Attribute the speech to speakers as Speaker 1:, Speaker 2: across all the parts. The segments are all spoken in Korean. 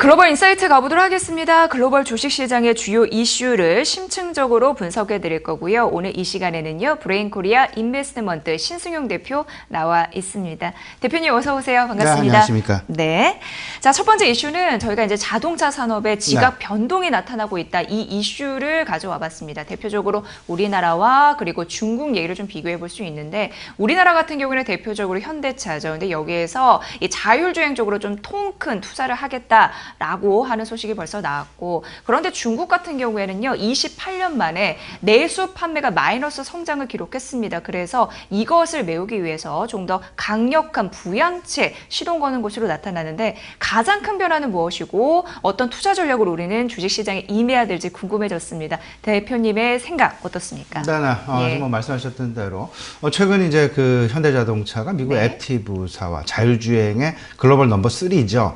Speaker 1: 글로벌 인사이트 가보도록 하겠습니다. 글로벌 주식시장의 주요 이슈를 심층적으로 분석해 드릴 거고요. 오늘 이 시간에는요. 브레인코리아 인베스트먼트 신승용 대표 나와 있습니다. 대표님 어서 오세요. 반갑습니다.
Speaker 2: 네, 안녕하십니까.
Speaker 1: 네. 자, 첫 번째 이슈는 저희가 이제 자동차 산업의 지각 변동이 나타나고 있다. 이 이슈를 가져와 봤습니다. 대표적으로 우리나라와 그리고 중국 얘기를 좀 비교해 볼 수 있는데 우리나라 같은 경우는 대표적으로 현대차죠. 근데 여기에서 이 자율주행 쪽으로 좀 통 큰 투자를 하겠다라고 하는 소식이 벌써 나왔고, 그런데 중국 같은 경우에는요 28년 만에 내수 판매가 마이너스 성장을 기록했습니다. 그래서 이것을 메우기 위해서 좀 더 강력한 부양책 시동 거는 것으로 나타나는데, 가장 큰 변화는 무엇이고 어떤 투자 전략으로 우리는 주식시장에 임해야 될지 궁금해졌습니다. 대표님의 생각 어떻습니까?
Speaker 2: 네, 정말 말씀하셨던 대로 최근 이제 그 현대자동차가 미국 액티브사와 자율주행의 글로벌 넘버 3죠.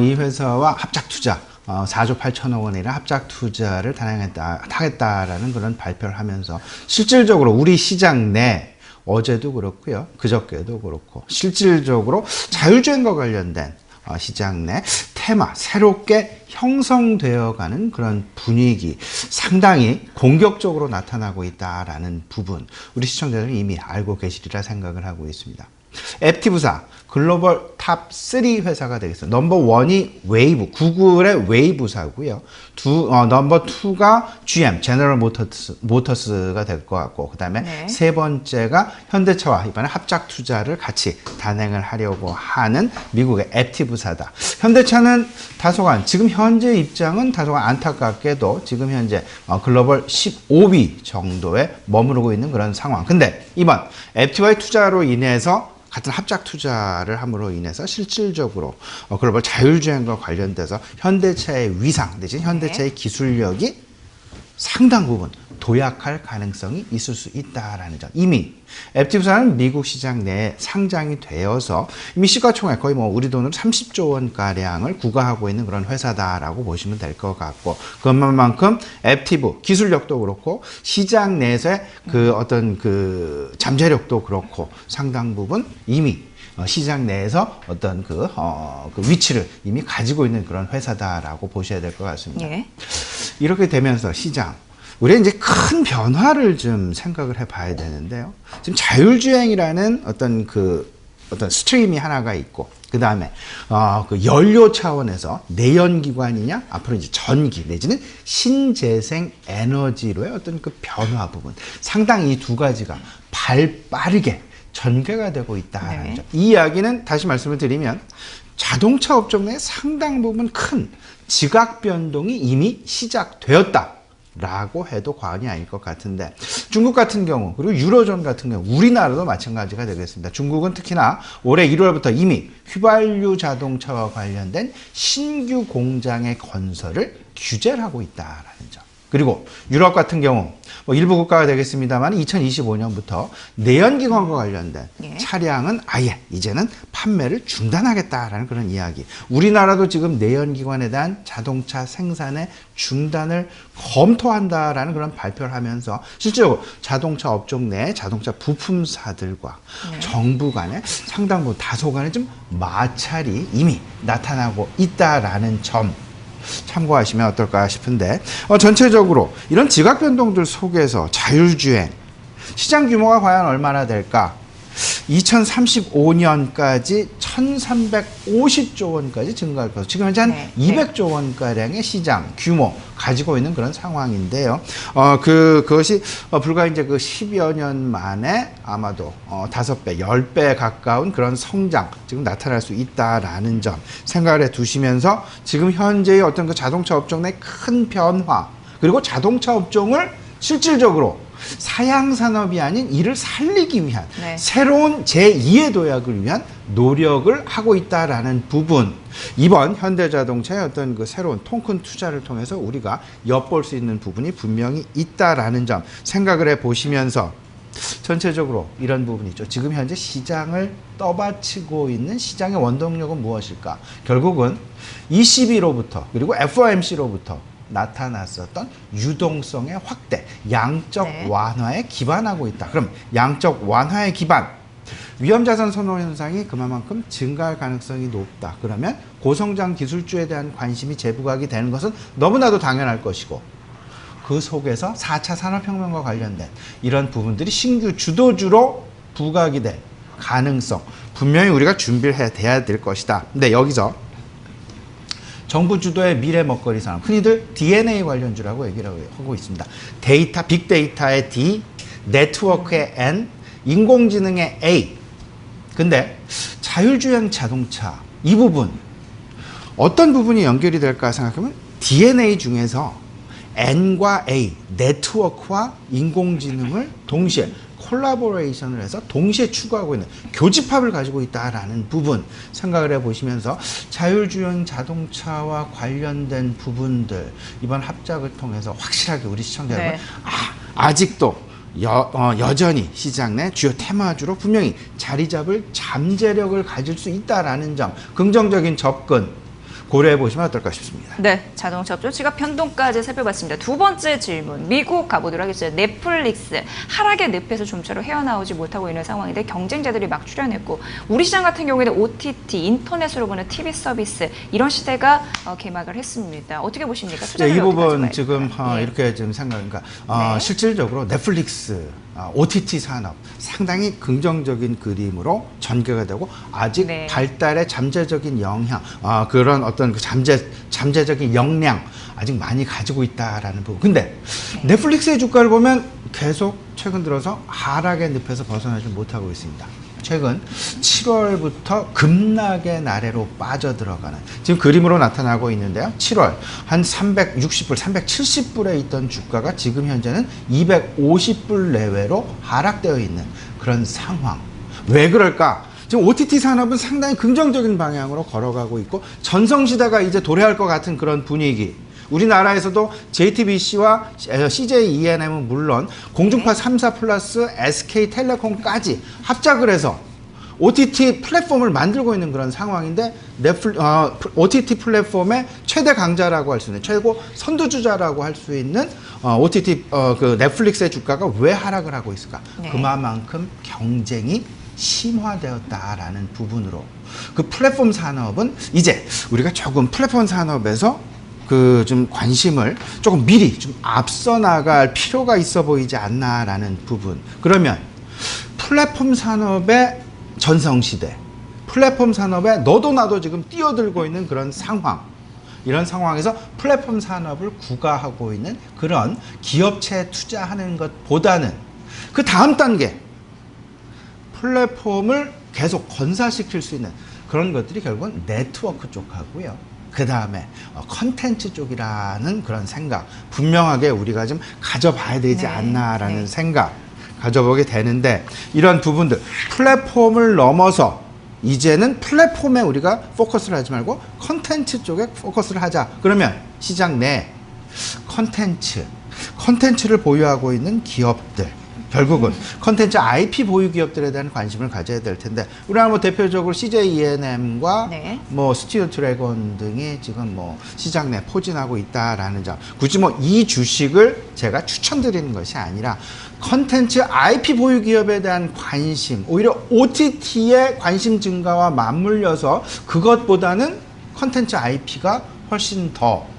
Speaker 2: 이 회사와 합작 투자 4조 8천억 원이나 합작 투자를 하겠다라는 그런 발표를 하면서 실질적으로 우리 시장 내 어제도 그렇고요, 그저께도 그렇고 실질적으로 자율주행과 관련된 시장 내 테마, 새롭게 형성되어가는 그런 분위기, 상당히 공격적으로 나타나고 있다라는 부분, 우리 시청자들은 이미 알고 계시리라 생각을 하고 있습니다. 액티브사 글로벌 탑 3 회사가 되겠습니다. 넘버 1이 웨이브, 구글의 웨이브사고요. 넘버 2가 GM, 제너럴 모터스가 될 것 같고, 그 다음에 세 번째가 현대차와 이번에 합작 투자를 같이 단행을 하려고 하는 미국의 액티브사다. 현대차는 다소간, 지금 현재 입장은 다소간 안타깝게도 지금 현재 글로벌 15위 정도에 머무르고 있는 그런 상황. 근데 이번 액티브의 투자로 인해서, 같은 합작 투자를 함으로 인해서 실질적으로 글로벌 자율주행과 관련돼서 현대차의 위상 내지 현대차의 기술력이 상당 부분 도약할 가능성이 있을 수 있다라는 점. 이미 액티브사는 미국 시장 내에 상장이 되어서 이미 시가총액 거의 우리 돈으로 30조 원가량을 구가하고 있는 그런 회사다라고 보시면 될 것 같고, 그것만큼 액티브 기술력도 그렇고 시장 내에서의 그 어떤 그 잠재력도 그렇고 상당 부분 이미 시장 내에서 어떤 그 위치를 이미 가지고 있는 그런 회사다라고 보셔야 될 것 같습니다. 이렇게 되면서 시장, 우리가 이제 큰 변화를 좀 생각을 해봐야 되는데요. 지금 자율주행이라는 어떤 스트림이 하나가 있고, 그 다음에 그 연료 차원에서 내연기관이냐, 앞으로 이제 전기 내지는 신재생 에너지로의 어떤 그 변화 부분, 상당히 이 두 가지가 빠르게 전개가 되고 있다는 점. 이 이야기는 다시 말씀을 드리면 자동차 업종 내 상당 부분 큰 지각 변동이 이미 시작되었다 라고 해도 과언이 아닐 것 같은데, 중국 같은 경우 그리고 유로존 같은 경우 우리나라도 마찬가지가 되겠습니다. 중국은 특히나 올해 1월부터 이미 휘발유 자동차와 관련된 신규 공장의 건설을 규제를 하고 있다라는 점. 그리고 유럽 같은 경우 일부 국가가 되겠습니다만 2025년부터 내연기관과 관련된 차량은 아예 이제는 판매를 중단하겠다라는 그런 이야기. 우리나라도 지금 내연기관에 대한 자동차 생산의 중단을 검토한다라는 그런 발표를 하면서 실제로 자동차 업종 내 자동차 부품사들과 정부 간의 상당 부분 다소간의 좀 마찰이 이미 나타나고 있다라는 점 참고하시면 어떨까 싶은데, 전체적으로 이런 지각 변동들 속에서 자율주행 시장 규모가 과연 얼마나 될까? 2035년까지 1350조 원까지 증가할 것으로, 지금 현재 한 200조 원가량의 시장 규모 가지고 있는 그런 상황인데요. 그것이 불과 이제 그 10여 년 만에 아마도 5배, 10배 가까운 그런 성장 지금 나타날 수 있다라는 점 생각을 해 두시면서, 지금 현재의 어떤 그 자동차 업종 내 큰 변화, 그리고 자동차 업종을 실질적으로 사양산업이 아닌 이를 살리기 위한 새로운 제2의 도약을 위한 노력을 하고 있다라는 부분, 이번 현대자동차의 어떤 그 새로운 통큰 투자를 통해서 우리가 엿볼 수 있는 부분이 분명히 있다라는 점 생각을 해 보시면서, 전체적으로 이런 부분이 있죠. 지금 현재 시장을 떠받치고 있는 시장의 원동력은 무엇일까? 결국은 ECB로부터 그리고 FOMC로부터 나타났었던 유동성의 확대, 양적 완화에 기반하고 있다. 그럼 양적 완화의 기반, 위험자산 선호 현상이 그만큼 증가할 가능성이 높다. 그러면 고성장 기술주에 대한 관심이 재부각이 되는 것은 너무나도 당연할 것이고, 그 속에서 4차 산업혁명과 관련된 이런 부분들이 신규 주도주로 부각이 될 가능성, 분명히 우리가 준비를 해야 될 것이다. 근데 여기서 정부 주도의 미래 먹거리 산업, 흔히들 DNA 관련주라고 얘기를 하고 있습니다. 데이터, 빅데이터의 D, 네트워크의 N, 인공지능의 A. 근데 자율주행 자동차 이 부분 어떤 부분이 연결이 될까 생각하면 DNA 중에서 N과 A, 네트워크와 인공지능을 동시에 콜라보레이션을 해서 동시에 추구하고 있는 교집합을 가지고 있다라는 부분 생각을 해보시면서 자율주행 자동차와 관련된 부분들 이번 합작을 통해서 확실하게 우리 시청자 여러분 아직도 여전히 시장 내 주요 테마주로 분명히 자리 잡을 잠재력을 가질 수 있다라는 점, 긍정적인 접근 고려해 보시면 어떨까 싶습니다.
Speaker 1: 네, 자동차 업종 지갑 변동까지 살펴봤습니다. 두 번째 질문, 미국 가보도록 하겠습니다. 넷플릭스 하락의 늪에서 좀처럼 헤어나오지 못하고 있는 상황인데 경쟁자들이 막 출연했고, 우리 시장 같은 경우에는 OTT, 인터넷으로 보는 TV 서비스 이런 시대가 개막을 했습니다. 어떻게 보십니까?
Speaker 2: 이 부분 지금 이렇게 좀 생각하니까 실질적으로 넷플릭스 OTT 산업 상당히 긍정적인 그림으로 전개가 되고 아직 발달의 잠재적인 영향, 그런 어떤 그 잠재적인 역량 아직 많이 가지고 있다라는 부분. 근데 넷플릭스의 주가를 보면 계속 최근 들어서 하락의 늪에서 벗어나지 못하고 있습니다. 최근 7월부터 급락의 나래로 빠져들어가는 지금 그림으로 나타나고 있는데요. 7월 한 360불, 370불에 있던 주가가 지금 현재는 250불 내외로 하락되어 있는 그런 상황. 왜 그럴까? 지금 OTT 산업은 상당히 긍정적인 방향으로 걸어가고 있고 전성시대가 이제 도래할 것 같은 그런 분위기. 우리나라에서도 JTBC와 CJ ENM은 물론 공중파 3사 플러스 SK텔레콤까지 합작을 해서 OTT 플랫폼을 만들고 있는 그런 상황인데 OTT 플랫폼의 최대 강자라고 할 수 있는 최고 선두주자라고 할 수 있는 OTT 그 넷플릭스의 주가가 왜 하락을 하고 있을까? 그만큼 경쟁이 심화되었다라는 부분으로 그 플랫폼 산업은 이제 우리가 조금 플랫폼 산업에서 그 좀 관심을 조금 미리 좀 앞서 나갈 필요가 있어 보이지 않나라는 부분. 그러면 플랫폼 산업의 전성시대, 플랫폼 산업에 너도 나도 지금 뛰어들고 있는 그런 상황, 이런 상황에서 플랫폼 산업을 구가하고 있는 그런 기업체에 투자하는 것보다는 그 다음 단계 플랫폼을 계속 건사시킬 수 있는 그런 것들이 결국은 네트워크 쪽하고요. 그 다음에 컨텐츠 쪽이라는 그런 생각 분명하게 우리가 좀 가져봐야 되지 않나라는 생각 가져보게 되는데, 이런 부분들 플랫폼을 넘어서 이제는 플랫폼에 우리가 포커스를 하지 말고 컨텐츠 쪽에 포커스를 하자. 그러면 시장 내 컨텐츠를 보유하고 있는 기업들, 결국은 컨텐츠 IP 보유 기업들에 대한 관심을 가져야 될 텐데, 우리나라 뭐 대표적으로 CJ ENM과 뭐 스튜디오 드래곤 등이 지금 뭐 시장 내 포진하고 있다라는 점. 굳이 뭐 이 주식을 제가 추천드리는 것이 아니라 컨텐츠 IP 보유 기업에 대한 관심, 오히려 OTT의 관심 증가와 맞물려서 그것보다는 컨텐츠 IP가 훨씬 더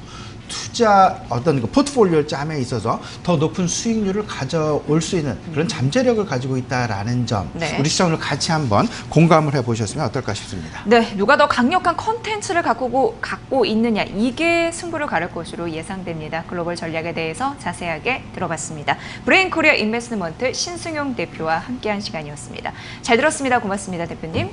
Speaker 2: 투자 어떤 그 포트폴리오 짬에 있어서 더 높은 수익률을 가져올 수 있는 그런 잠재력을 가지고 있다라는 점, 우리 시청자들 같이 한번 공감을 해보셨으면 어떨까 싶습니다.
Speaker 1: 네, 누가 더 강력한 컨텐츠를 갖고 있느냐, 이게 승부를 가를 것으로 예상됩니다. 글로벌 전략에 대해서 자세하게 들어봤습니다. 브레인코리아 인베스트먼트 신승용 대표와 함께한 시간이었습니다. 잘 들었습니다. 고맙습니다, 대표님.